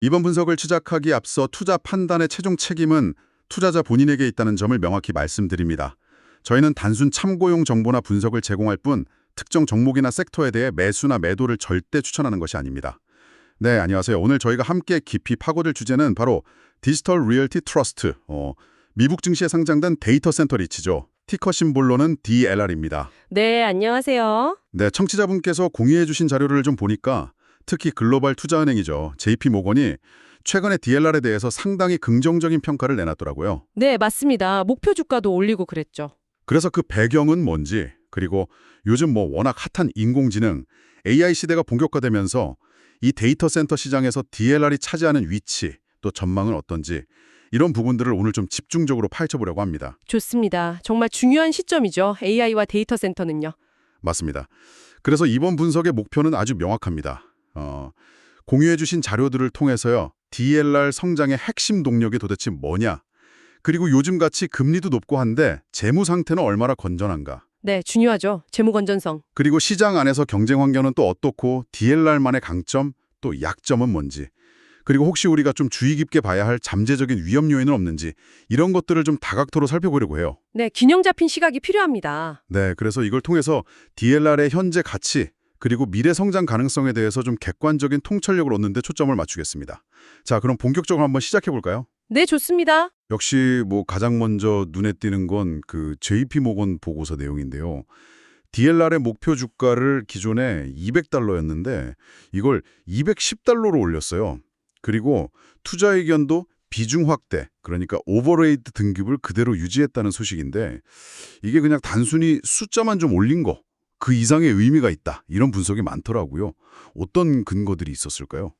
이번 분석을 시작하기 앞서 투자 판단의 최종 책임은 투자자 본인에게 있다는 점을 명확히 말씀드립니다. 저희는 단순 참고용 정보나 분석을 제공할 뿐 특정 종목이나 섹터에 대해 매수나 매도를 절대 추천하는 것이 아닙니다. 네, 안녕하세요. 오늘 저희가 함께 깊이 파고들 주제는 바로 디지털 리얼티 트러스트, 미국 증시에 상장된 데이터 센터 리츠죠. 티커 심볼로는 DLR입니다. 네, 안녕하세요. 네, 청취자분께서 공유해 주신 자료를 좀 보니까 특히 글로벌 투자은행이죠. JP모건이 최근에 DLR에 대해서 상당히 긍정적인 평가를 내놨더라고요. 네, 맞습니다. 목표 주가도 올리고 그랬죠. 그래서 그 배경은 뭔지, 그리고 요즘 워낙 핫한 인공지능, AI 시대가 본격화되면서 이 데이터 센터 시장에서 DLR이 차지하는 위치, 또 전망은 어떤지 이런 부분들을 오늘 좀 집중적으로 파헤쳐보려고 합니다. 좋습니다. 정말 중요한 시점이죠. AI와 데이터 센터는요. 맞습니다. 그래서 이번 분석의 목표는 아주 명확합니다. 공유해 주신 자료들을 통해서요. DLR 성장의 핵심 동력이 도대체 뭐냐? 그리고 요즘같이 금리도 높고 한데 재무 상태는 얼마나 건전한가? 네, 중요하죠. 재무 건전성. 그리고 시장 안에서 경쟁 환경은 또 어떻고 DLR만의 강점, 또 약점은 뭔지, 그리고 혹시 우리가 좀 주의 깊게 봐야 할 잠재적인 위험 요인은 없는지 이런 것들을 좀 다각도로 살펴보려고 해요. 네, 균형 잡힌 시각이 필요합니다. 네, 그래서 이걸 통해서 DLR의 현재 가치, 그리고 미래 성장 가능성에 대해서 좀 객관적인 통찰력을 얻는 데 초점을 맞추겠습니다. 자, 그럼 본격적으로 한번 시작해 볼까요? 네, 좋습니다. 역시 가장 먼저 눈에 띄는 건 그 JP모건 보고서 내용인데요. DLR의 목표 주가를 기존에 $200였는데 이걸 $210로 올렸어요. 그리고 투자 의견도 비중 확대, 그러니까 오버레이트 등급을 그대로 유지했다는 소식인데 이게 그냥 단순히 숫자만 좀 올린 거, 그 이상의 의미가 있다, 이런 분석이 많더라고요. 어떤 근거들이 있었을까요?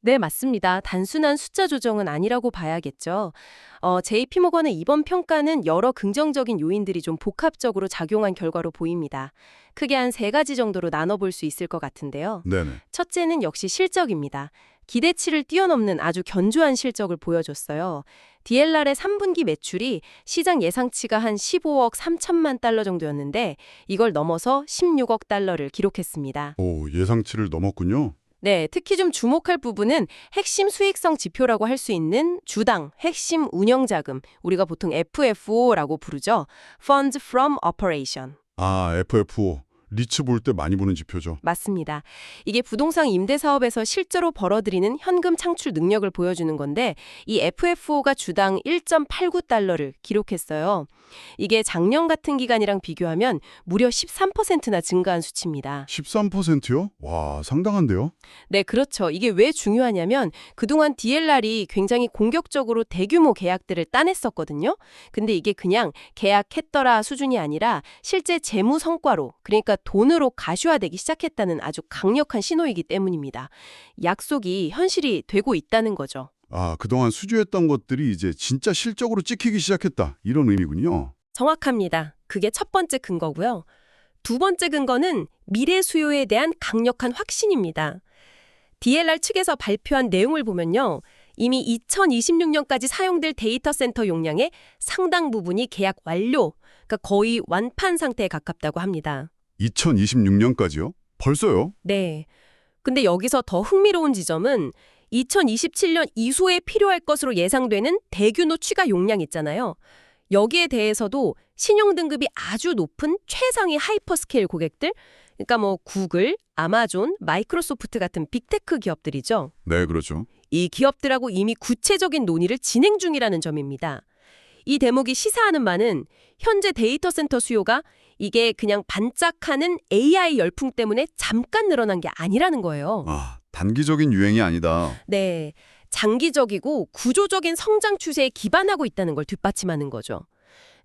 네, 맞습니다. 단순한 숫자 조정은 아니라고 봐야겠죠. JP모건의 이번 평가는 여러 긍정적인 요인들이 좀 복합적으로 작용한 결과로 보입니다. 크게 한 세 가지 정도로 나눠볼 수 있을 것 같은데요. 네네. 첫째는 역시 실적입니다. 기대치를 뛰어넘는 아주 견조한 실적을 보여줬어요. DLR의 3분기 매출이 시장 예상치가 한 15억 3천만 달러 정도였는데 이걸 넘어서 16억 달러를 기록했습니다. 오, 예상치를 넘었군요. 네, 특히 좀 주목할 부분은 핵심 수익성 지표라고 할 수 있는 주당 핵심 운영자금, 우리가 보통 FFO라고 부르죠. Funds from Operation. 아, FFO. 리츠 볼 때 많이 보는 지표죠. 맞습니다. 이게 부동산 임대 사업에서 실제로 벌어들이는 현금 창출 능력을 보여주는 건데 이 FFO가 주당 1.89달러를 기록했어요. 이게 작년 같은 기간이랑 비교하면 무려 13%나 증가한 수치입니다. 13%요? 와, 상당한데요? 네, 그렇죠. 이게 왜 중요하냐면 그동안 DLR이 굉장히 공격적으로 대규모 계약들을 따냈었거든요. 근데 이게 그냥 계약했더라 수준이 아니라 실제 재무 성과로, 그러니까 돈으로 가시화되기 시작했다는 아주 강력한 신호이기 때문입니다. 약속이 현실이 되고 있다는 거죠. 아, 그동안 수주했던 것들이 이제 진짜 실적으로 찍히기 시작했다, 이런 의미군요. 정확합니다. 그게 첫 번째 근거고요. 두 번째 근거는 미래 수요에 대한 강력한 확신입니다. DLR 측에서 발표한 내용을 보면요. 이미 2026년까지 사용될 데이터 센터 용량의 상당 부분이 계약 완료, 그러니까 거의 완판 상태에 가깝다고 합니다. 2026년까지요? 벌써요? 네. 근데 여기서 더 흥미로운 지점은 2027년 이후에 필요할 것으로 예상되는 대규모 추가 용량 있잖아요. 여기에 대해서도 신용 등급이 아주 높은 최상위 하이퍼스케일 고객들, 그러니까 구글, 아마존, 마이크로소프트 같은 빅테크 기업들이죠. 네, 그렇죠. 이 기업들하고 이미 구체적인 논의를 진행 중이라는 점입니다. 이 대목이 시사하는 바는 현재 데이터 센터 수요가 이게 그냥 반짝하는 AI 열풍 때문에 잠깐 늘어난 게 아니라는 거예요. 아, 단기적인 유행이 아니다. 네, 장기적이고 구조적인 성장 추세에 기반하고 있다는 걸 뒷받침하는 거죠.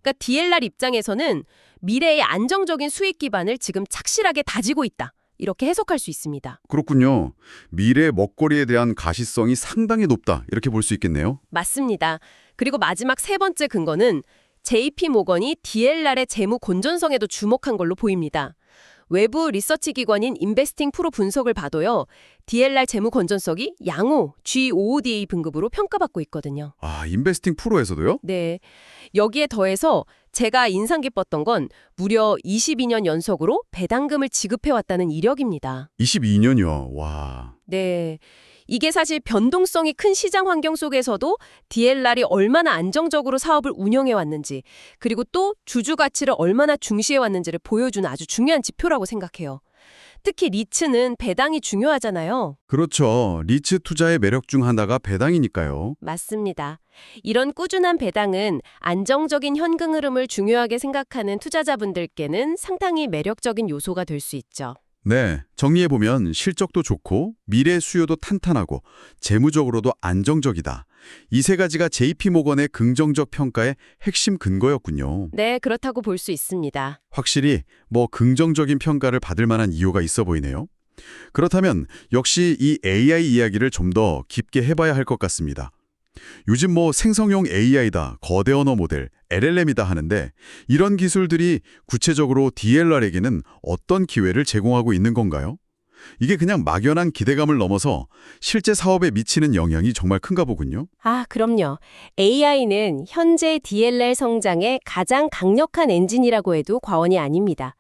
그러니까 DLR 입장에서는 미래의 안정적인 수익 기반을 지금 착실하게 다지고 있다, 이렇게 해석할 수 있습니다. 그렇군요. 미래 먹거리에 대한 가시성이 상당히 높다, 이렇게 볼 수 있겠네요. 맞습니다. 그리고 마지막 세 번째 근거는 JP모건이 DLR의 재무 건전성에도 주목한 걸로 보입니다. 외부 리서치 기관인 인베스팅 프로 분석을 봐도요. DLR 재무 건전성이 양호 G5ODA 등급으로 평가받고 있거든요. 아, 인베스팅 프로에서도요? 네. 여기에 더해서 제가 인상 깊었던 건 무려 22년 연속으로 배당금을 지급해왔다는 이력입니다. 22년이요. 와. 네. 이게 사실 변동성이 큰 시장 환경 속에서도 DLR이 얼마나 안정적으로 사업을 운영해 왔는지, 그리고 또 주주 가치를 얼마나 중시해 왔는지를 보여주는 아주 중요한 지표라고 생각해요. 특히 리츠는 배당이 중요하잖아요. 그렇죠. 리츠 투자의 매력 중 하나가 배당이니까요. 맞습니다. 이런 꾸준한 배당은 안정적인 현금 흐름을 중요하게 생각하는 투자자분들께는 상당히 매력적인 요소가 될 수 있죠. 네, 정리해보면 실적도 좋고 미래 수요도 탄탄하고 재무적으로도 안정적이다. 이 세 가지가 JP모건의 긍정적 평가의 핵심 근거였군요. 네, 그렇다고 볼 수 있습니다. 확실히 긍정적인 평가를 받을 만한 이유가 있어 보이네요. 그렇다면 역시 이 AI 이야기를 좀 더 깊게 해봐야 할 것 같습니다. 요즘 생성형 AI다, 거대 언어 모델, LLM이다 하는데 이런 기술들이 구체적으로 DLR에게는 어떤 기회를 제공하고 있는 건가요? 이게 그냥 막연한 기대감을 넘어서 실제 사업에 미치는 영향이 정말 큰가 보군요. 그럼요. AI는 현재 DLR 성장의 가장 강력한 엔진이라고 해도 과언이 아닙니다.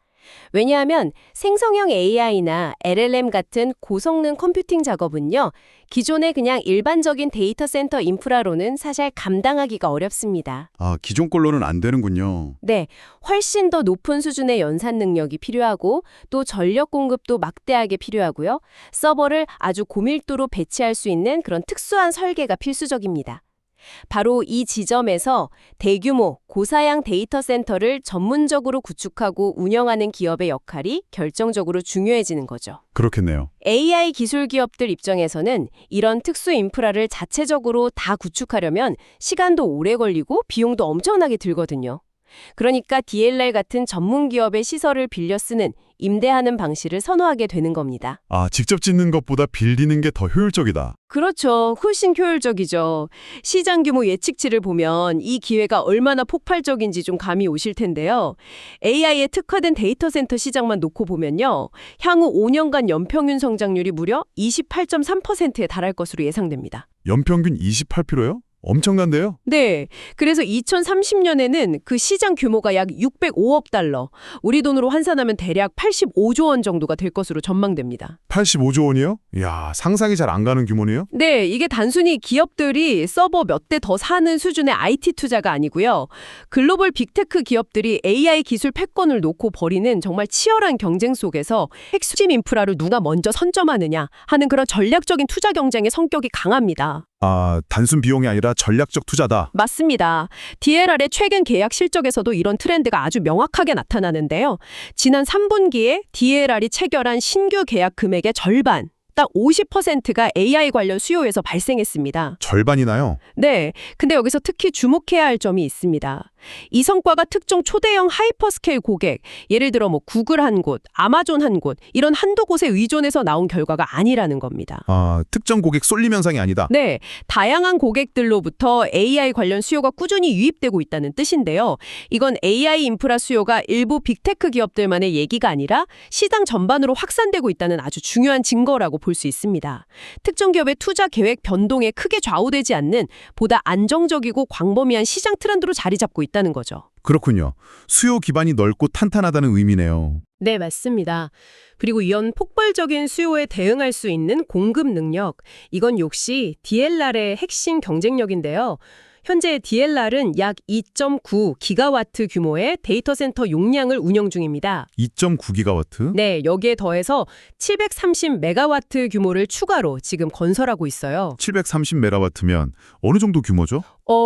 왜냐하면 생성형 AI나 LLM 같은 고성능 컴퓨팅 작업은요, 기존의 그냥 일반적인 데이터 센터 인프라로는 사실 감당하기가 어렵습니다. 기존 걸로는 안 되는군요. 네, 훨씬 더 높은 수준의 연산 능력이 필요하고 또 전력 공급도 막대하게 필요하고요. 서버를 아주 고밀도로 배치할 수 있는 그런 특수한 설계가 필수적입니다. 바로 이 지점에서 대규모 고사양 데이터 센터를 전문적으로 구축하고 운영하는 기업의 역할이 결정적으로 중요해지는 거죠. 그렇겠네요. AI 기술 기업들 입장에서는 이런 특수 인프라를 자체적으로 다 구축하려면 시간도 오래 걸리고 비용도 엄청나게 들거든요. 그러니까 DLR 같은 전문 기업의 시설을 빌려 쓰는, 임대하는 방식을 선호하게 되는 겁니다. 직접 짓는 것보다 빌리는 게 더 효율적이다. 그렇죠. 훨씬 효율적이죠. 시장 규모 예측치를 보면 이 기회가 얼마나 폭발적인지 좀 감이 오실 텐데요. AI에 특화된 데이터 센터 시장만 놓고 보면요, 향후 5년간 연평균 성장률이 무려 28.3%에 달할 것으로 예상됩니다. 연평균 28%요? 엄청난데요? 네. 그래서 2030년에는 그 시장 규모가 약 605억 달러, 우리 돈으로 환산하면 대략 85조 원 정도가 될 것으로 전망됩니다. 85조 원이요? 이야, 상상이 잘 안 가는 규모네요? 네, 이게 단순히 기업들이 서버 몇 대 더 사는 수준의 IT 투자가 아니고요. 글로벌 빅테크 기업들이 AI 기술 패권을 놓고 벌이는 정말 치열한 경쟁 속에서 핵심 인프라를 누가 먼저 선점하느냐 하는 그런 전략적인 투자 경쟁의 성격이 강합니다. 단순 비용이 아니라 전략적 투자다. 맞습니다. DLR의 최근 계약 실적에서도 이런 트렌드가 아주 명확하게 나타나는데요. 지난 3분기에 DLR이 체결한 신규 계약 금액의 절반, 딱 50%가 AI 관련 수요에서 발생했습니다. 절반이나요? 네, 근데 여기서 특히 주목해야 할 점이 있습니다. 이 성과가 특정 초대형 하이퍼스케일 고객, 예를 들어 구글 한 곳, 아마존 한 곳, 이런 한두 곳에 의존해서 나온 결과가 아니라는 겁니다. 특정 고객 쏠림 현상이 아니다. 네, 다양한 고객들로부터 AI 관련 수요가 꾸준히 유입되고 있다는 뜻인데요. 이건 AI 인프라 수요가 일부 빅테크 기업들만의 얘기가 아니라 시장 전반으로 확산되고 있다는 아주 중요한 증거라고 볼 수 있습니다. 특정 기업의 투자 계획 변동에 크게 좌우되지 않는 보다 안정적이고 광범위한 시장 트렌드로 자리 잡고 있다는 거죠. 그렇군요. 수요 기반이 넓고 탄탄하다는 의미네요. 네, 맞습니다. 그리고 이런 폭발적인 수요에 대응할 수 있는 공급 능력, 이건 역시 DLR의 핵심 경쟁력인데요. 현재 DLR은 약 2.9 기가와트 규모의 데이터 센터 용량을 운영 중입니다. 2.9기가와트? 네, 여기에 더해서 730 메가와트 규모를 추가로 지금 건설하고 있어요. 730메가와트면 어느 정도 규모죠?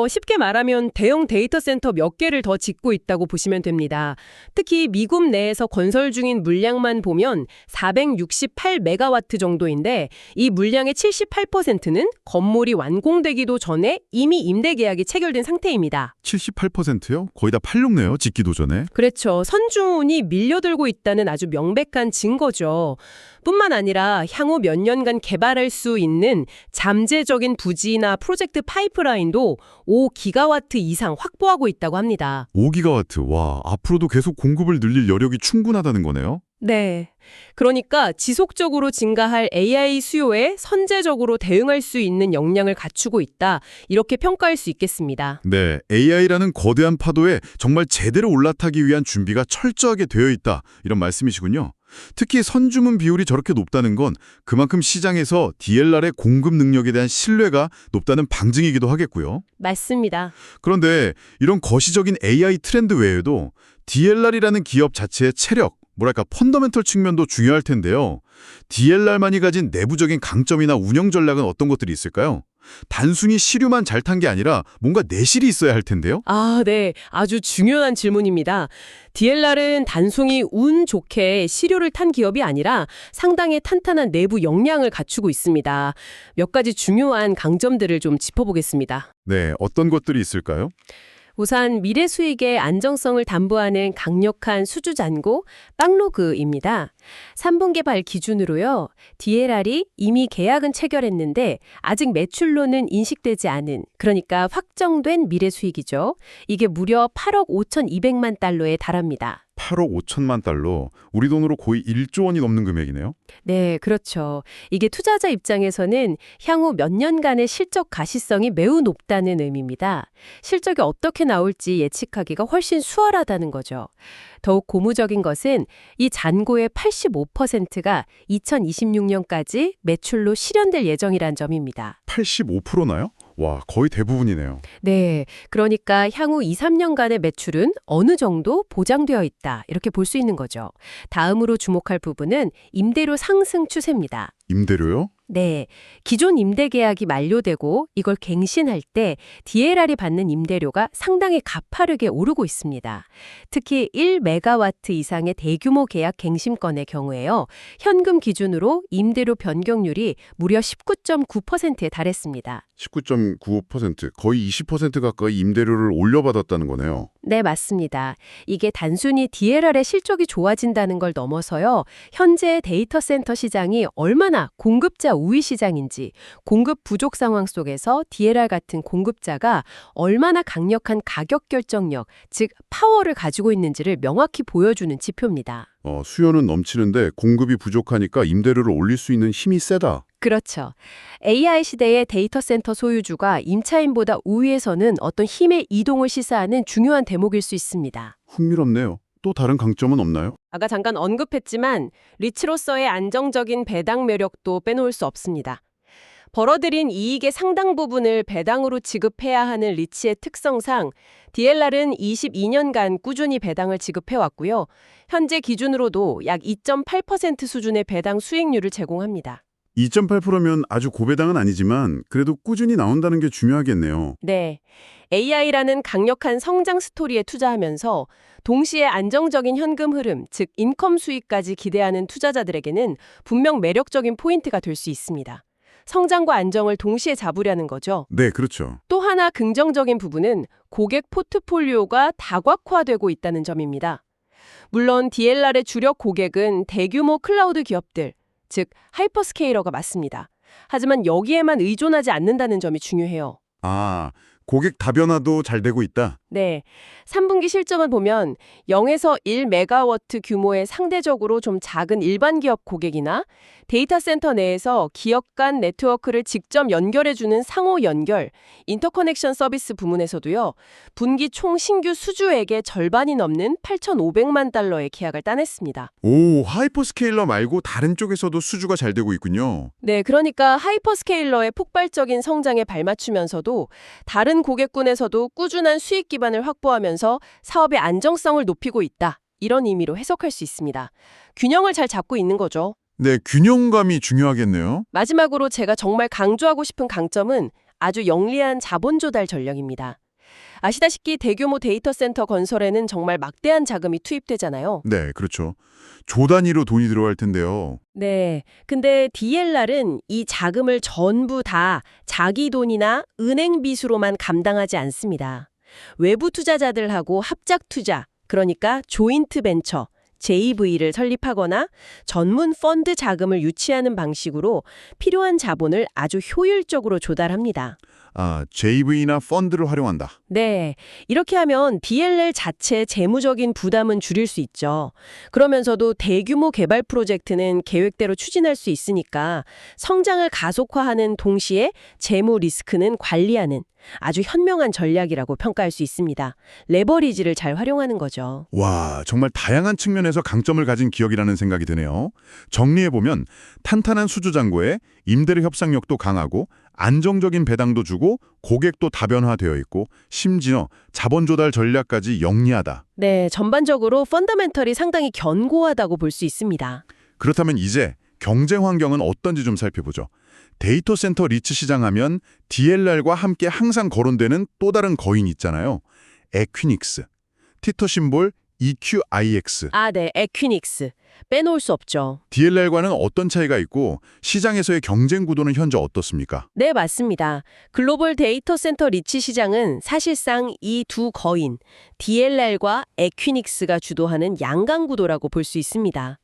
쉽게 말하면 대형 데이터 센터 몇 개를 더 짓고 있다고 보시면 됩니다. 특히 미국 내에서 건설 중인 물량만 보면 468메가와트 정도인데 이 물량의 78%는 건물이 완공되기도 전에 이미 임대 계약이 체결된 상태입니다. 78%요? 거의 다 팔렸네요, 짓기도 전에. 그렇죠. 선주운이 밀려들고 있다는 아주 명백한 증거죠. 뿐만 아니라 향후 몇 년간 개발할 수 있는 잠재적인 부지나 프로젝트 파이프라인도 5기가와트 이상 확보하고 있다고 합니다. 5기가와트, 와, 앞으로도 계속 공급을 늘릴 여력이 충분하다는 거네요? 네. 그러니까 지속적으로 증가할 AI 수요에 선제적으로 대응할 수 있는 역량을 갖추고 있다. 이렇게 평가할 수 있겠습니다. 네, AI라는 거대한 파도에 정말 제대로 올라타기 위한 준비가 철저하게 되어 있다. 이런 말씀이시군요. 특히 선주문 비율이 저렇게 높다는 건 그만큼 시장에서 DLR의 공급 능력에 대한 신뢰가 높다는 방증이기도 하겠고요. 맞습니다. 그런데 이런 거시적인 AI 트렌드 외에도 DLR이라는 기업 자체의 체력, 뭐랄까 펀더멘털 측면도 중요할 텐데요. DLR만이 가진 내부적인 강점이나 운영 전략은 어떤 것들이 있을까요? 단순히 시류만 잘 탄 게 아니라 뭔가 내실이 있어야 할 텐데요. 아, 네. 아주 중요한 질문입니다. DLR은 단순히 운 좋게 시료를 탄 기업이 아니라 상당히 탄탄한 내부 역량을 갖추고 있습니다. 몇 가지 중요한 강점들을 좀 짚어보겠습니다. 네, 어떤 것들이 있을까요? 우선 미래 수익의 안정성을 담보하는 강력한 수주 잔고 백로그입니다. 3분기 발 기준으로요. DLR이 이미 계약은 체결했는데 아직 매출로는 인식되지 않은, 그러니까 확정된 미래 수익이죠. 이게 무려 8억 5,200만 달러에 달합니다. 8억 5천만 달러, 우리 돈으로 거의 1조 원이 넘는 금액이네요. 네, 그렇죠. 이게 투자자 입장에서는 향후 몇 년간의 실적 가시성이 매우 높다는 의미입니다. 실적이 어떻게 나올지 예측하기가 훨씬 수월하다는 거죠. 더욱 고무적인 것은 이 잔고의 85%가 2026년까지 매출로 실현될 예정이란 점입니다. 85%나요? 와, 거의 대부분이네요. 네, 그러니까 향후 2, 3년간의 매출은 어느 정도 보장되어 있다. 이렇게 볼 수 있는 거죠. 다음으로 주목할 부분은 임대료 상승 추세입니다. 임대료요? 네, 기존 임대 계약이 만료되고 이걸 갱신할 때 DLR이 받는 임대료가 상당히 가파르게 오르고 있습니다. 특히 1메가와트 이상의 대규모 계약 갱신건의 경우에요. 현금 기준으로 임대료 변경률이 무려 19.9%에 달했습니다. 19.95%, 거의 20% 가까이 임대료를 올려받았다는 거네요. 네, 맞습니다. 이게 단순히 DLR의 실적이 좋아진다는 걸 넘어서요. 현재 데이터 센터 시장이 얼마나 공급자 우위 시장인지, 공급 부족 상황 속에서 DLR 같은 공급자가 얼마나 강력한 가격 결정력, 즉 파워를 가지고 있는지를 명확히 보여주는 지표입니다. 수요는 넘치는데 공급이 부족하니까 임대료를 올릴 수 있는 힘이 세다. 그렇죠. AI 시대의 데이터 센터 소유주가 임차인보다 우위에서는 어떤 힘의 이동을 시사하는 중요한 대목일 수 있습니다. 흥미롭네요. 또 다른 강점은 없나요? 아까 잠깐 언급했지만 리츠로서의 안정적인 배당 매력도 빼놓을 수 없습니다. 벌어들인 이익의 상당 부분을 배당으로 지급해야 하는 리츠의 특성상 DLR은 22년간 꾸준히 배당을 지급해왔고요. 현재 기준으로도 약 2.8% 수준의 배당 수익률을 제공합니다. 2.8%면 아주 고배당은 아니지만 그래도 꾸준히 나온다는 게 중요하겠네요. 네. AI라는 강력한 성장 스토리에 투자하면서 동시에 안정적인 현금 흐름, 즉 인컴 수익까지 기대하는 투자자들에게는 분명 매력적인 포인트가 될 수 있습니다. 성장과 안정을 동시에 잡으려는 거죠. 네, 그렇죠. 또 하나 긍정적인 부분은 고객 포트폴리오가 다각화되고 있다는 점입니다. 물론 DLR의 주력 고객은 대규모 클라우드 기업들, 즉 하이퍼스케일러가 맞습니다. 하지만 여기에만 의존하지 않는다는 점이 중요해요. 아, 고객 다변화도 잘 되고 있다. 네, 3분기 실적을 보면 0에서 1메가와트 규모의 상대적으로 좀 작은 일반 기업 고객이나 데이터 센터 내에서 기업 간 네트워크를 직접 연결해주는 상호 연결, 인터커넥션 서비스 부문에서도요. 분기 총 신규 수주액의 절반이 넘는 8,500만 달러의 계약을 따냈습니다. 오, 하이퍼스케일러 말고 다른 쪽에서도 수주가 잘 되고 있군요. 네, 그러니까 하이퍼스케일러의 폭발적인 성장에 발맞추면서도 다른 고객군에서도 꾸준한 수익 기반을 확보하면서 사업의 안정성을 높이고 있다. 이런 의미로 해석할 수 있습니다. 균형을 잘 잡고 있는 거죠. 네, 균형감이 중요하겠네요. 마지막으로 제가 정말 강조하고 싶은 강점은 아주 영리한 자본 조달 전략입니다. 아시다시피 대규모 데이터 센터 건설에는 정말 막대한 자금이 투입되잖아요. 네, 그렇죠. 조 단위로 돈이 들어갈 텐데요. 네. 근데 DLR은 이 자금을 전부 다 자기 돈이나 은행 빚으로만 감당하지 않습니다. 외부 투자자들하고 합작 투자, 그러니까 조인트 벤처, JV를 설립하거나 전문 펀드 자금을 유치하는 방식으로 필요한 자본을 아주 효율적으로 조달합니다. JV나 펀드를 활용한다. 네, 이렇게 하면 DLL 자체 재무적인 부담은 줄일 수 있죠. 그러면서도 대규모 개발 프로젝트는 계획대로 추진할 수 있으니까 성장을 가속화하는 동시에 재무 리스크는 관리하는 아주 현명한 전략이라고 평가할 수 있습니다. 레버리지를 잘 활용하는 거죠. 와, 정말 다양한 측면에서 강점을 가진 기업이라는 생각이 드네요. 정리해보면 탄탄한 수주잔고에 임대료 협상력도 강하고 안정적인 배당도 주고 고객도 다변화되어 있고 심지어 자본 조달 전략까지 영리하다. 네, 전반적으로 펀더멘털이 상당히 견고하다고 볼 수 있습니다. 그렇다면 이제 경쟁 환경은 어떤지 좀 살펴보죠. 데이터 센터 리츠 시장 하면 DLR과 함께 항상 거론되는 또 다른 거인이 있잖아요. 에퀴닉스, 티터 심볼 EQIX. 네, 에퀴닉스. 빼놓을 수 없죠. DLR과는 어떤 차이가 있고 시장에서의 경쟁 구도는 현재 어떻습니까? 네, 맞습니다. 글로벌 데이터 센터 리치 시장은 사실상 이 두 거인, DLR과 에퀴닉스가 주도하는 양강 구도라고 볼 수 있습니다.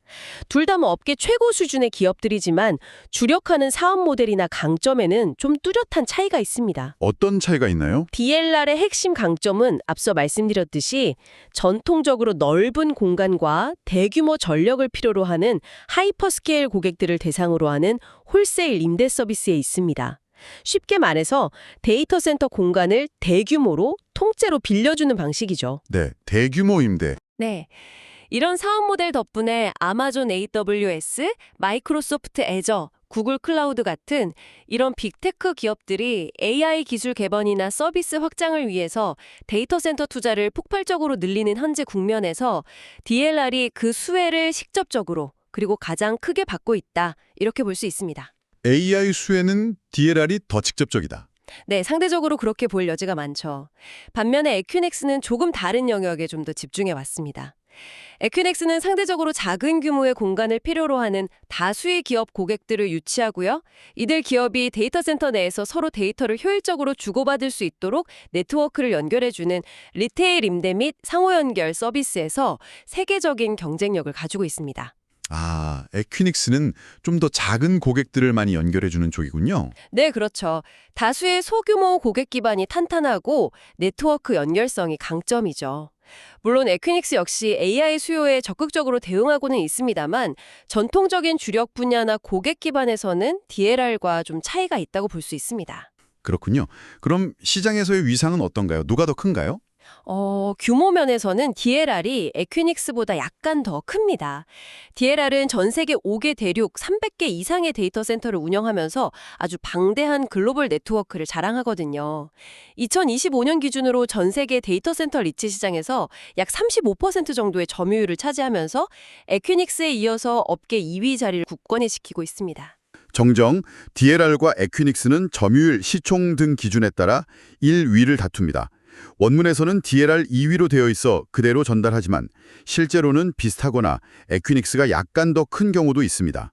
둘 다 업계 최고 수준의 기업들이지만 주력하는 사업 모델이나 강점에는 좀 뚜렷한 차이가 있습니다. 어떤 차이가 있나요? DLR의 핵심 강점은 앞서 말씀드렸듯이 전통적으로 넓은 공간과 대규모 전력을 필요로 하는 하이퍼스케일 고객들을 대상으로 하는 홀세일 임대 서비스에 있습니다. 쉽게 말해서 데이터 센터 공간을 대규모로 통째로 빌려주는 방식이죠. 네, 대규모 임대. 네. 이런 사업 모델 덕분에 아마존 AWS, 마이크로소프트 애저, 구글 클라우드 같은 이런 빅테크 기업들이 AI 기술 개발이나 서비스 확장을 위해서 데이터 센터 투자를 폭발적으로 늘리는 현재 국면에서 DLR이 그 수혜를 직접적으로 그리고 가장 크게 받고 있다. 이렇게 볼 수 있습니다. AI 수혜는 DLR이 더 직접적이다. 네, 상대적으로 그렇게 보일 여지가 많죠. 반면에 에퀴넥스는 조금 다른 영역에 좀 더 집중해 왔습니다. 에퀴넥스는 상대적으로 작은 규모의 공간을 필요로 하는 다수의 기업 고객들을 유치하고요. 이들 기업이 데이터 센터 내에서 서로 데이터를 효율적으로 주고받을 수 있도록 네트워크를 연결해주는 리테일 임대 및 상호 연결 서비스에서 세계적인 경쟁력을 가지고 있습니다. 에퀴닉스는 좀 더 작은 고객들을 많이 연결해주는 쪽이군요. 네, 그렇죠. 다수의 소규모 고객 기반이 탄탄하고 네트워크 연결성이 강점이죠. 물론 에퀴닉스 역시 AI 수요에 적극적으로 대응하고는 있습니다만 전통적인 주력 분야나 고객 기반에서는 DLR과 좀 차이가 있다고 볼 수 있습니다. 그렇군요. 그럼 시장에서의 위상은 어떤가요? 누가 더 큰가요? 규모 면에서는 DLR이 에퀴닉스보다 약간 더 큽니다. DLR은 전 세계 5개 대륙 300개 이상의 데이터 센터를 운영하면서 아주 방대한 글로벌 네트워크를 자랑하거든요. 2025년 기준으로 전 세계 데이터 센터 리츠 시장에서 약 35% 정도의 점유율을 차지하면서 에퀴닉스에 이어서 업계 2위 자리를 굳건히 지키고 있습니다. 정정, DLR과 에퀴닉스는 점유율, 시총 등 기준에 따라 1위를 다툽니다. 원문에서는 DLR 2위로 되어 있어 그대로 전달하지만 실제로는 비슷하거나 에퀴닉스가 약간 더 큰 경우도 있습니다.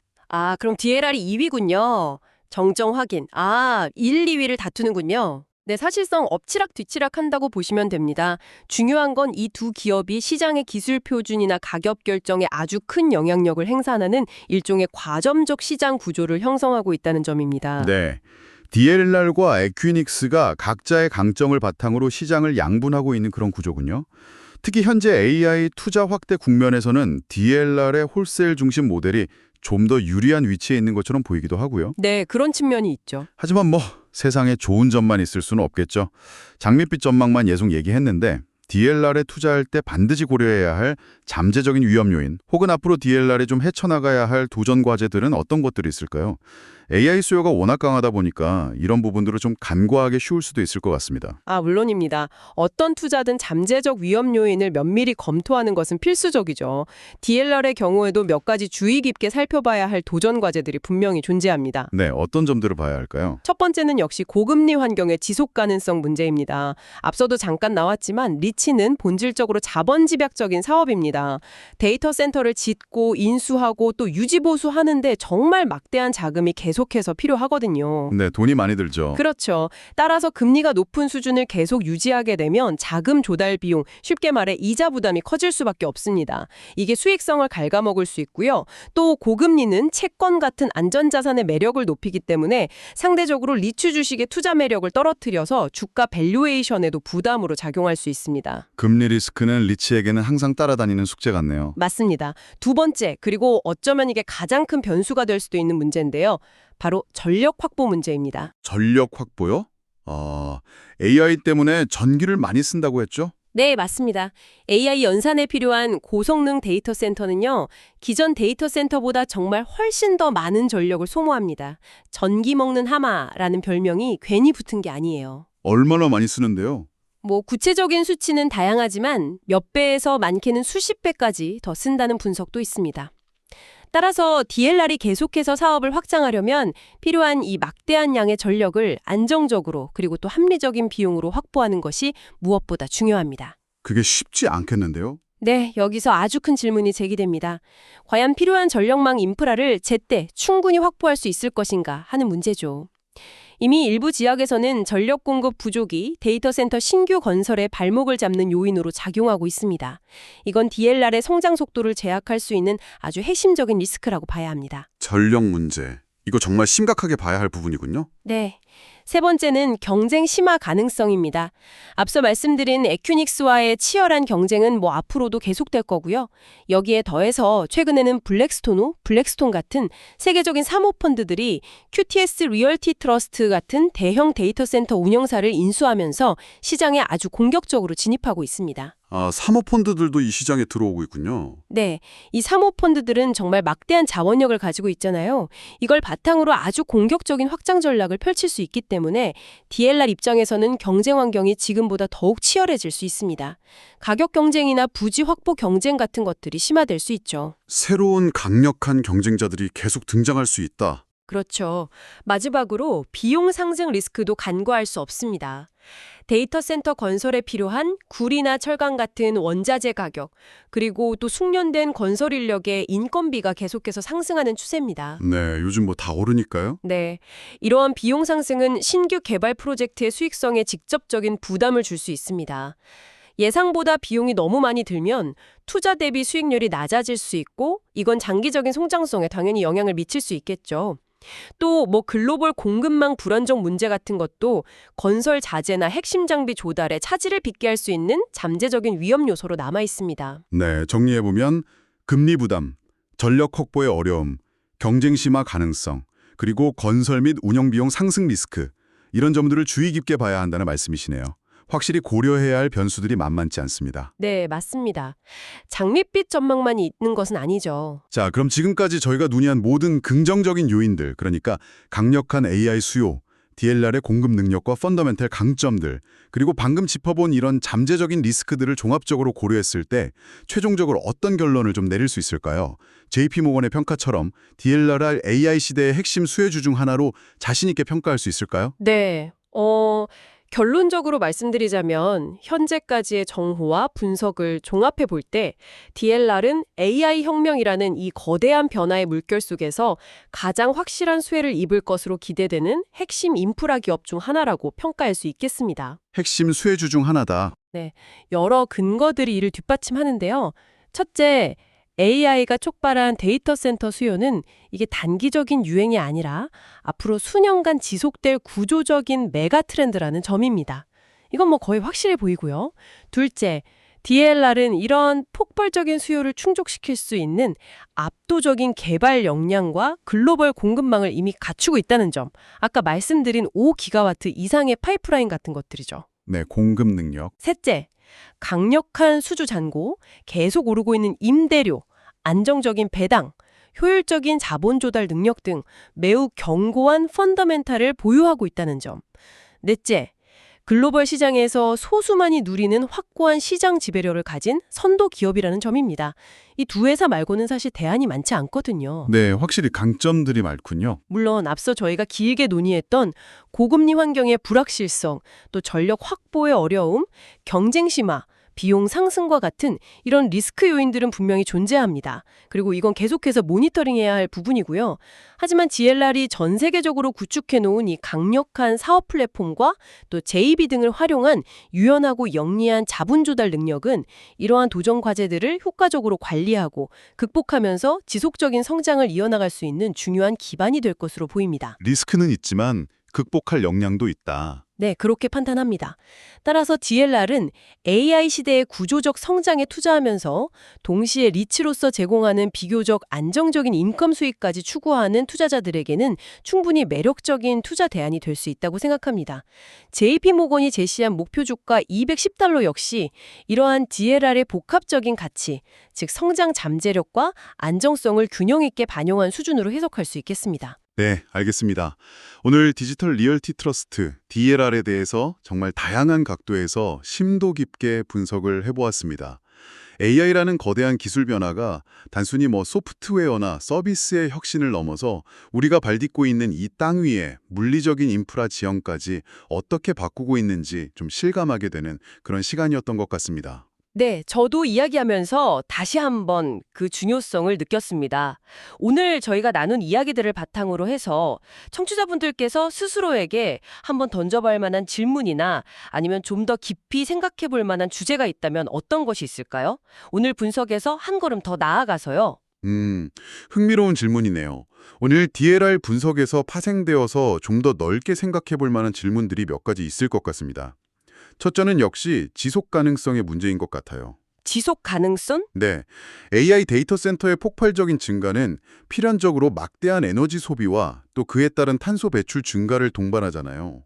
그럼 DLR이 2위군요. 정정 확인. 1, 2위를 다투는군요. 네, 사실상 엎치락 뒤치락 한다고 보시면 됩니다. 중요한 건 이 두 기업이 시장의 기술 표준이나 가격 결정에 아주 큰 영향력을 행사하는 일종의 과점적 시장 구조를 형성하고 있다는 점입니다. 네. DLR과 에퀴닉스가 각자의 강점을 바탕으로 시장을 양분하고 있는 그런 구조군요. 특히 현재 AI 투자 확대 국면에서는 DLR의 홀세일 중심 모델이 좀 더 유리한 위치에 있는 것처럼 보이기도 하고요. 네, 그런 측면이 있죠. 하지만 세상에 좋은 점만 있을 수는 없겠죠. 장밋빛 전망만 계속 얘기했는데 DLR에 투자할 때 반드시 고려해야 할 잠재적인 위험 요인 혹은 앞으로 DLR에 좀 헤쳐나가야 할 도전 과제들은 어떤 것들이 있을까요? AI 수요가 워낙 강하다 보니까 이런 부분들을 좀 간과하기 쉬울 수도 있을 것 같습니다. 물론입니다. 어떤 투자든 잠재적 위험 요인을 면밀히 검토하는 것은 필수적이죠. DLR의 경우에도 몇 가지 주의 깊게 살펴봐야 할 도전 과제들이 분명히 존재합니다. 네, 어떤 점들을 봐야 할까요? 첫 번째는 역시 고금리 환경의 지속 가능성 문제입니다. 앞서도 잠깐 나왔지만 리치는 본질적으로 자본 집약적인 사업입니다. 있습니다. 데이터 센터를 짓고 인수하고 또 유지 보수하는데 정말 막대한 자금이 계속해서 필요하거든요. 네, 돈이 많이 들죠. 그렇죠. 따라서 금리가 높은 수준을 계속 유지하게 되면 자금 조달 비용, 쉽게 말해 이자 부담이 커질 수밖에 없습니다. 이게 수익성을 갉아먹을 수 있고요. 또 고금리는 채권 같은 안전자산의 매력을 높이기 때문에 상대적으로 리츠 주식의 투자 매력을 떨어뜨려서 주가 밸류에이션에도 부담으로 작용할 수 있습니다. 금리 리스크는 리치에게는 항상 따라다니는 숙제 같네요. 맞습니다. 두 번째, 그리고 어쩌면 이게 가장 큰 변수가 될 수도 있는 문제인데요. 바로 전력 확보 문제입니다. 전력 확보요? AI 때문에 전기를 많이 쓴다고 했죠? 네, 맞습니다. AI 연산에 필요한 고성능 데이터 센터는요, 기존 데이터 센터보다 정말 훨씬 더 많은 전력을 소모합니다. 전기 먹는 하마라는 별명이 괜히 붙은 게 아니에요. 얼마나 많이 쓰는데요? 구체적인 수치는 다양하지만 몇 배에서 많게는 수십 배까지 더 쓴다는 분석도 있습니다. 따라서 DLR이 계속해서 사업을 확장하려면 필요한 이 막대한 양의 전력을 안정적으로 그리고 또 합리적인 비용으로 확보하는 것이 무엇보다 중요합니다. 그게 쉽지 않겠는데요? 네, 여기서 아주 큰 질문이 제기됩니다. 과연 필요한 전력망 인프라를 제때 충분히 확보할 수 있을 것인가 하는 문제죠. 이미 일부 지역에서는 전력 공급 부족이 데이터 센터 신규 건설에 발목을 잡는 요인으로 작용하고 있습니다. 이건 DLR의 성장 속도를 제약할 수 있는 아주 핵심적인 리스크라고 봐야 합니다. 전력 문제. 이거 정말 심각하게 봐야 할 부분이군요. 네. 세 번째는 경쟁 심화 가능성입니다. 앞서 말씀드린 에큐닉스와의 치열한 경쟁은 앞으로도 계속될 거고요. 여기에 더해서 최근에는 블랙스톤 같은 세계적인 사모펀드들이 QTS 리얼티 트러스트 같은 대형 데이터 센터 운영사를 인수하면서 시장에 아주 공격적으로 진입하고 있습니다. 사모펀드들도 이 시장에 들어오고 있군요. 네, 이 사모펀드들은 정말 막대한 자원력을 가지고 있잖아요. 이걸 바탕으로 아주 공격적인 확장 전략을 펼칠 수 있기 때문에 DLR 입장에서는 경쟁 환경이 지금보다 더욱 치열해질 수 있습니다. 가격 경쟁이나 부지 확보 경쟁 같은 것들이 심화될 수 있죠. 새로운 강력한 경쟁자들이 계속 등장할 수 있다. 그렇죠. 마지막으로 비용 상승 리스크도 간과할 수 없습니다. 데이터 센터 건설에 필요한 구리나 철강 같은 원자재 가격, 그리고 또 숙련된 건설 인력의 인건비가 계속해서 상승하는 추세입니다. 네, 요즘 다 오르니까요. 네, 이러한 비용 상승은 신규 개발 프로젝트의 수익성에 직접적인 부담을 줄 수 있습니다. 예상보다 비용이 너무 많이 들면 투자 대비 수익률이 낮아질 수 있고 이건 장기적인 성장성에 당연히 영향을 미칠 수 있겠죠. 또 글로벌 공급망 불안정 문제 같은 것도 건설 자재나 핵심 장비 조달에 차질을 빚게 할 수 있는 잠재적인 위험 요소로 남아 있습니다. 네, 정리해보면 금리 부담, 전력 확보의 어려움, 경쟁 심화 가능성, 그리고 건설 및 운영 비용 상승 리스크, 이런 점들을 주의 깊게 봐야 한다는 말씀이시네요. 확실히 고려해야 할 변수들이 만만치 않습니다. 네, 맞습니다. 장밋빛 전망만 있는 것은 아니죠. 자, 그럼 지금까지 저희가 논의한 모든 긍정적인 요인들, 그러니까 강력한 AI 수요, DLR의 공급 능력과 펀더멘탈 강점들, 그리고 방금 짚어본 이런 잠재적인 리스크들을 종합적으로 고려했을 때 최종적으로 어떤 결론을 좀 내릴 수 있을까요? JP모건의 평가처럼 DLR AI 시대의 핵심 수혜주 중 하나로 자신 있게 평가할 수 있을까요? 네, 결론적으로 말씀드리자면 현재까지의 정보와 분석을 종합해 볼 때 DLR은 AI 혁명이라는 이 거대한 변화의 물결 속에서 가장 확실한 수혜를 입을 것으로 기대되는 핵심 인프라 기업 중 하나라고 평가할 수 있겠습니다. 핵심 수혜주 중 하나다. 여러 근거들이 이를 뒷받침하는데요. 첫째, AI가 촉발한 데이터 센터 수요는 이게 단기적인 유행이 아니라 앞으로 수년간 지속될 구조적인 메가 트렌드라는 점입니다. 이건 거의 확실해 보이고요. 둘째, DLR은 이런 폭발적인 수요를 충족시킬 수 있는 압도적인 개발 역량과 글로벌 공급망을 이미 갖추고 있다는 점. 아까 말씀드린 5기가와트 이상의 파이프라인 같은 것들이죠. 네, 공급 능력. 셋째, 강력한 수주 잔고, 계속 오르고 있는 임대료, 안정적인 배당, 효율적인 자본 조달 능력 등 매우 견고한 펀더멘탈을 보유하고 있다는 점. 넷째, 글로벌 시장에서 소수만이 누리는 확고한 시장 지배력을 가진 선도 기업이라는 점입니다. 이 두 회사 말고는 사실 대안이 많지 않거든요. 네, 확실히 강점들이 많군요. 물론 앞서 저희가 길게 논의했던 고금리 환경의 불확실성, 또 전력 확보의 어려움, 경쟁 심화, 비용 상승과 같은 이런 리스크 요인들은 분명히 존재합니다. 그리고 이건 계속해서 모니터링해야 할 부분이고요. 하지만 DLR이 전 세계적으로 구축해놓은 이 강력한 사업 플랫폼과 또 JV 등을 활용한 유연하고 영리한 자본 조달 능력은 이러한 도전 과제들을 효과적으로 관리하고 극복하면서 지속적인 성장을 이어나갈 수 있는 중요한 기반이 될 것으로 보입니다. 리스크는 있지만 극복할 역량도 있다. 네, 그렇게 판단합니다. 따라서 DLR은 AI 시대의 구조적 성장에 투자하면서 동시에 리츠로서 제공하는 비교적 안정적인 인컴 수익까지 추구하는 투자자들에게는 충분히 매력적인 투자 대안이 될 수 있다고 생각합니다. JP모건이 제시한 목표 주가 $210 역시 이러한 DLR의 복합적인 가치, 즉 성장 잠재력과 안정성을 균형 있게 반영한 수준으로 해석할 수 있겠습니다. 네, 알겠습니다. 오늘 디지털 리얼티 트러스트 DLR에 대해서 정말 다양한 각도에서 심도 깊게 분석을 해보았습니다. AI라는 거대한 기술 변화가 단순히 소프트웨어나 서비스의 혁신을 넘어서 우리가 발딛고 있는 이 땅 위에 물리적인 인프라 지형까지 어떻게 바꾸고 있는지 좀 실감하게 되는 그런 시간이었던 것 같습니다. 네, 저도 이야기하면서 다시 한번 그 중요성을 느꼈습니다. 오늘 저희가 나눈 이야기들을 바탕으로 해서 청취자분들께서 스스로에게 한번 던져볼 만한 질문이나 아니면 좀 더 깊이 생각해 볼 만한 주제가 있다면 어떤 것이 있을까요? 오늘 분석에서 한 걸음 더 나아가서요. 흥미로운 질문이네요. 오늘 DLR 분석에서 파생되어서 좀 더 넓게 생각해 볼 만한 질문들이 몇 가지 있을 것 같습니다. 첫째는 역시 지속 가능성의 문제인 것 같아요. 지속 가능성? 네, AI 데이터 센터의 폭발적인 증가는 필연적으로 막대한 에너지 소비와 또 그에 따른 탄소 배출 증가를 동반하잖아요.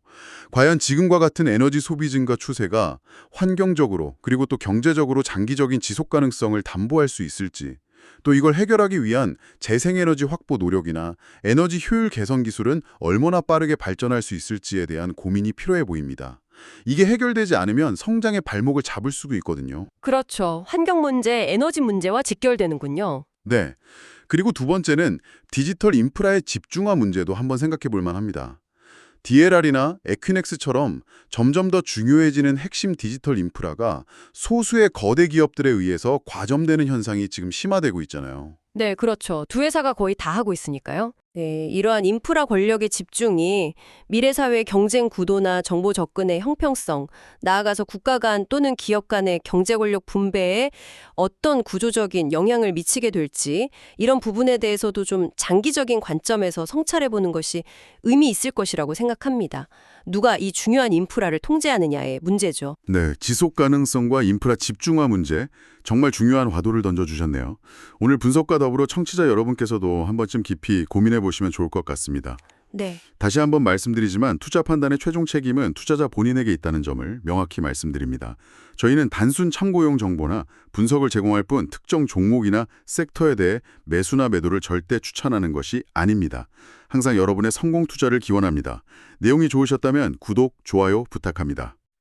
과연 지금과 같은 에너지 소비 증가 추세가 환경적으로 그리고 또 경제적으로 장기적인 지속 가능성을 담보할 수 있을지, 또 이걸 해결하기 위한 재생에너지 확보 노력이나 에너지 효율 개선 기술은 얼마나 빠르게 발전할 수 있을지에 대한 고민이 필요해 보입니다. 이게 해결되지 않으면 성장의 발목을 잡을 수도 있거든요. 그렇죠. 환경 문제, 에너지 문제와 직결되는군요. 네. 그리고 두 번째는 디지털 인프라의 집중화 문제도 한번 생각해 볼 만합니다. DLR이나 에퀴넥스처럼 점점 더 중요해지는 핵심 디지털 인프라가 소수의 거대 기업들에 의해서 과점되는 현상이 지금 심화되고 있잖아요. 네, 그렇죠. 두 회사가 거의 다 하고 있으니까요. 네, 이러한 인프라 권력의 집중이 미래 사회의 경쟁 구도나 정보 접근의 형평성, 나아가서 국가 간 또는 기업 간의 경제 권력 분배에 어떤 구조적인 영향을 미치게 될지 이런 부분에 대해서도 좀 장기적인 관점에서 성찰해 보는 것이 의미 있을 것이라고 생각합니다. 누가 이 중요한 인프라를 통제하느냐의 문제죠. 네, 지속 가능성과 인프라 집중화 문제 정말 중요한 화두를 던져주셨네요. 오늘 분석과 더불어 청취자 여러분께서도 한 번쯤 깊이 고민해 보시면 좋을 것 같습니다. 네. 다시 한번 말씀드리지만 투자 판단의 최종 책임은 투자자 본인에게 있다는 점을 명확히 말씀드립니다. 저희는 단순 참고용 정보나 분석을 제공할 뿐 특정 종목이나 섹터에 대해 매수나 매도를 절대 추천하는 것이 아닙니다. 항상 여러분의 성공 투자를 기원합니다. 내용이 좋으셨다면 구독, 좋아요 부탁합니다.